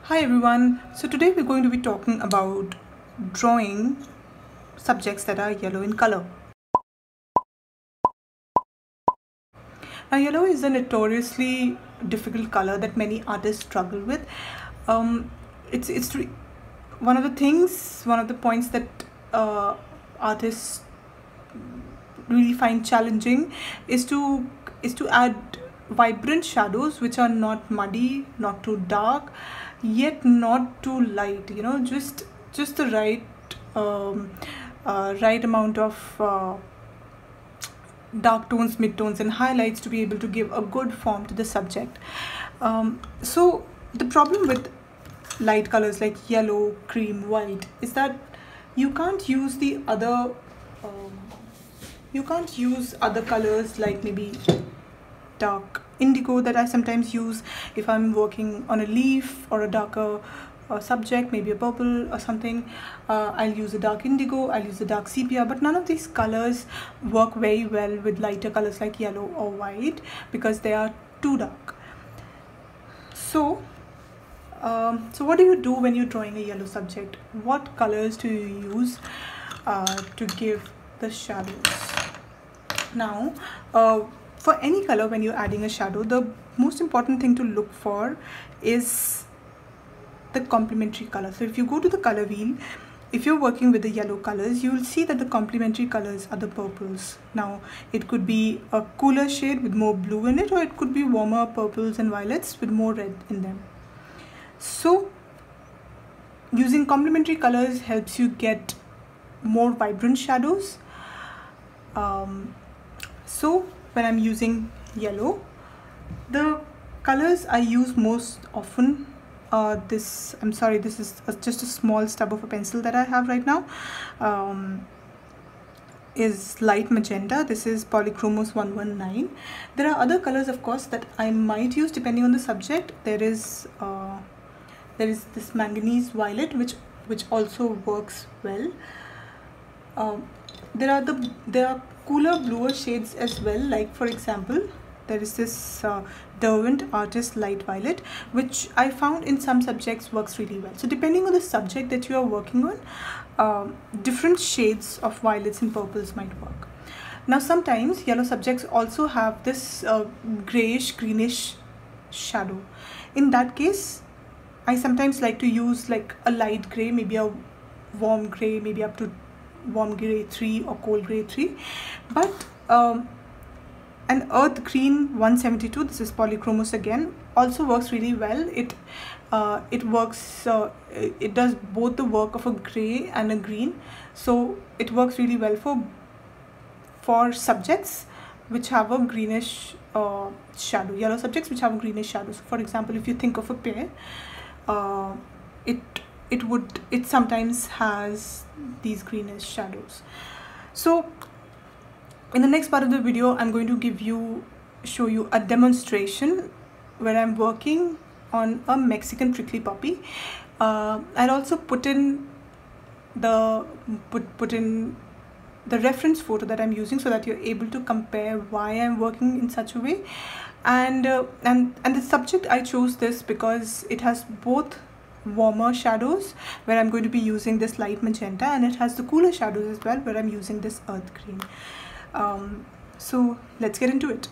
Hi everyone, so today we're going to be talking about drawing subjects that are yellow in color. Now yellow is a notoriously difficult color that many artists struggle with. It's one of the points that artists really find challenging is to add vibrant shadows which are not muddy, not too dark, yet not too light. Just the right amount of dark tones, mid-tones and highlights to be able to give a good form to the subject. So the problem with light colors like yellow, cream, white is that you can't use other colors like maybe dark indigo that I sometimes use if I'm working on a leaf or a darker subject, maybe a purple or something. I'll use a dark indigo, I'll use a dark sepia, but none of these colors work very well with lighter colors like yellow or white because they are too dark. So what do you do when you're drawing a yellow subject? What colors do you use to give the shadows? Now for any color, when you're adding a shadow, the most important thing to look for is the complementary color. So if you go to the color wheel, if you're working with the yellow colors, you will see that the complementary colors are the purples. Now it could be a cooler shade with more blue in it, or it could be warmer purples and violets with more red in them. So using complementary colors helps you get more vibrant shadows. So when I'm using yellow, the colors I use most often, this is just a small stub of a pencil that I have right now, is light magenta. This is Polychromos 119. There are other colors, of course, that I might use depending on the subject. There is this manganese violet, which also works well. There are cooler bluer shades as well, like for example there is this Derwent Artist Light Violet, which I found in some subjects works really well. So depending on the subject that you are working on, different shades of violets and purples might work. Now sometimes yellow subjects also have this grayish greenish shadow. In that case, I sometimes like to use like a light gray, maybe a warm gray, maybe up to warm gray 3 or cold gray 3, but an earth green 172, this is Polychromos again, also works really well. It does both the work of a gray and a green, so it works really well for subjects which have a greenish shadow, yellow subjects which have a greenish shadow. So for example, if you think of a pear, it sometimes has these greenish shadows. So in the next part of the video, I'm going to show you a demonstration where I'm working on a Mexican prickly poppy. I'll also put in the reference photo that I'm using so that you're able to compare why I'm working in such a way. And the subject, I chose this because it has both warmer shadows where I'm going to be using this light magenta, and it has the cooler shadows as well where I'm using this earth green. So let's get into it.